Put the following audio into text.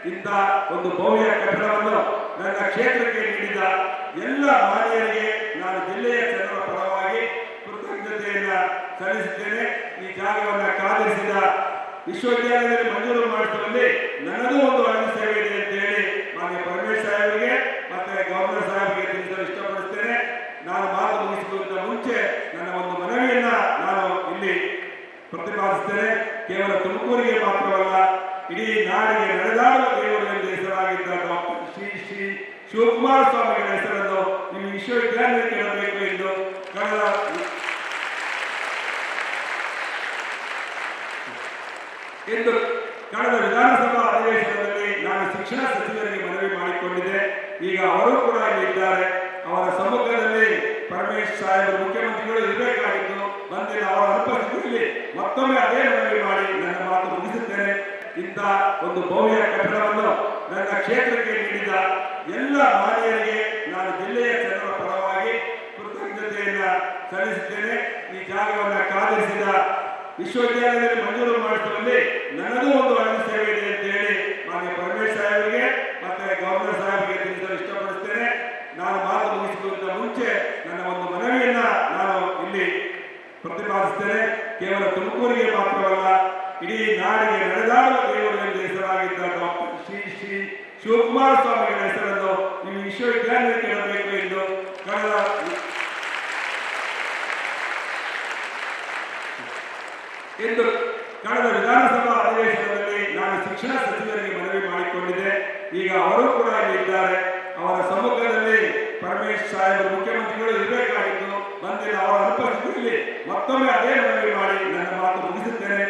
ಇಂಥ ಒಂದು ಭವ್ಯ ಕಟ್ಟಡವನ್ನು ನನ್ನ ಕ್ಷೇತ್ರಕ್ಕೆ ನೀಡಿದ ಎಲ್ಲ ಮಾನ್ಯರಿಗೆ ನಾನು ಜಿಲ್ಲೆಯ ಜನರ ಪರವಾಗಿ ಕೃತಜ್ಞತೆಯನ್ನ ಸಲ್ಲಿಸುತ್ತೇನೆ. ಈ ಜಾಗವನ್ನು ಕಾದಿರಿಸಿದ ವಿಶ್ವವಿದ್ಯಾಲಯದಲ್ಲಿ ಮಂಜೂರು ಮಾಡಿಸುವಲ್ಲಿ ನನ್ನದು ಒಂದು ಅಳಿಲು ಸೇವೆ ಇದೆ ಅಂತ ಹೇಳಿ ಮಾನ್ಯ ಪರಮೇಶ್ ಸಾಹೇಬರಿಗೆ ಮತ್ತೆ ಗವರ್ನರ್ ಸಾಹೇಬರಿಗೆ ತಿಳಿಸಲು ಇಷ್ಟಪಡಿಸ್ತೇನೆ. ನಾನು ಮಾತು ಮುಗಿಸುವುದಕ್ಕಿಂತ ಮುಂಚೆ ನನ್ನ ಒಂದು ಮನವಿಯನ್ನ ನಾನು ಇಲ್ಲಿ ಪ್ರತಿಪಾದಿಸ್ತೇನೆ. ಕೇವಲ ತುಮಕೂರಿಗೆ ಮಾತ್ರವಲ್ಲ, ಇಡೀ ನಾಡಿಗೆ ನಡೆದಾಡುವ ದೇವರು ಎಂದು ಹೆಸರಾಗಿದ್ದ ಡಾಕ್ಟರ್ ಶ್ರೀ ಶ್ರೀ ಶಿವಕುಮಾರ ಸ್ವಾಮಿಗಳ ಹೆಸರನ್ನು ನಿಮ್ಮ ವಿಶ್ವವಿದ್ಯಾಲಯಕ್ಕೆ ಇಡಬೇಕು ಎಂದು ಕಳೆದ ವಿಧಾನಸಭಾ ಅಧಿವೇಶನದಲ್ಲಿ ನಾನು ಶಿಕ್ಷಣ ಸಚಿವರಿಗೆ ಮನವಿ ಮಾಡಿಕೊಂಡಿದ್ದೆ. ಈಗ ಅವರು ಕೂಡ ಇಲ್ಲಿ ಇದ್ದಾರೆ. ಅವರ ಸಮ್ಮುಖದಲ್ಲಿ ಪರಮೇಶ್ ಸಾಹೇಬರು ಮುಖ್ಯಮಂತ್ರಿಗಳು ಇರಬೇಕಾಗಿತ್ತು, ಬಂದಿಲ್ಲ. ಅವರ ಅನುಪಸ್ಥಿತಿಯಲ್ಲಿ ಮತ್ತೊಮ್ಮೆ ಅದೇ ಮನವಿ ಮಾಡಿ ನನ್ನ ಮಾತು ಮುಗಿಸುತ್ತೇನೆ. ಇಂಥ ಒಂದು ಭವ್ಯ ಕಟ್ಟಡವನ್ನು ನನ್ನ ಕ್ಷೇತ್ರಕ್ಕೆ ನೀಡಿದ ಎಲ್ಲ ಮಾನ್ಯರಿಗೆ ನಾನು ಜಿಲ್ಲೆಯ ಜನರ ಪರವಾಗಿ ಕೃತಜ್ಞತೆಯನ್ನ ಸಲ್ಲಿಸುತ್ತೇನೆ. ಈ ಜಾಗವನ್ನು ಕಾದಿರಿಸಿದ ವಿಶ್ವವಿದ್ಯಾಲಯದಲ್ಲಿ ಮಂಜೂರು ಮಾಡಿಸುವಲ್ಲಿ ನನ್ನದು ಒಂದು ಅಳಿಲು ಸೇವೆ ಇದೆ ಅಂತ ಹೇಳಿ ಮಾನ್ಯ ಪರಮೇಶ್ ಸಾಹೇಬರಿಗೆ ಮತ್ತೆ ಗವರ್ನರ್ ಸಾಹೇಬರಿಗೆ ತಿಳಿಸಲು ಇಷ್ಟಪಡಿಸ್ತೇನೆ. ನಾನು ಮಾತು ಮುಗಿಸುವುದಕ್ಕಿಂತ ಮುಂಚೆ ನನ್ನ ಒಂದು ಮನವಿಯನ್ನ ನಾನು ಇಲ್ಲಿ ಪ್ರತಿಪಾದಿಸ್ತೇನೆ. ಕೇವಲ ತುಮಕೂರಿಗೆ ಮಾತ್ರವಲ್ಲ, ಇಡೀ ನಾಡಿಗೆ ನಡೆದಾಡುವ ದೇವರು ಎಂದು ಹೆಸರಾಗಿದ್ದ ಡಾಕ್ಟರ್ ಶ್ರೀ ಶ್ರೀ ಶಿವಕುಮಾರ ಸ್ವಾಮಿಗಳ ಹೆಸರನ್ನು ನಿಮ್ಮ ವಿಶ್ವವಿದ್ಯಾಲಯಕ್ಕೆ ಇಡಬೇಕು ಎಂದು ಕಳೆದ ವಿಧಾನಸಭಾ ಅಧಿವೇಶನದಲ್ಲಿ ನಾನು ಶಿಕ್ಷಣ ಸಚಿವರಿಗೆ ಮನವಿ ಮಾಡಿಕೊಂಡಿದ್ದೆ. ಈಗ ಅವರು ಕೂಡ ಇಲ್ಲಿ ಇದ್ದಾರೆ. ಅವರ ಸಮ್ಮುಖದಲ್ಲಿ ಪರಮೇಶ್ ಸಾಹೇಬರು ಮುಖ್ಯಮಂತ್ರಿಗಳು ಇರಬೇಕಾಗಿತ್ತು, ಬಂದಿಲ್ಲ. ಅವರ ಅನುಪಸ್ಥಿತಿಯಲ್ಲಿ ಮತ್ತೊಮ್ಮೆ ಅದೇ ಮನವಿ ಮಾಡಿ ನನ್ನ ಮಾತು ಮುಗಿಸುತ್ತೇನೆ.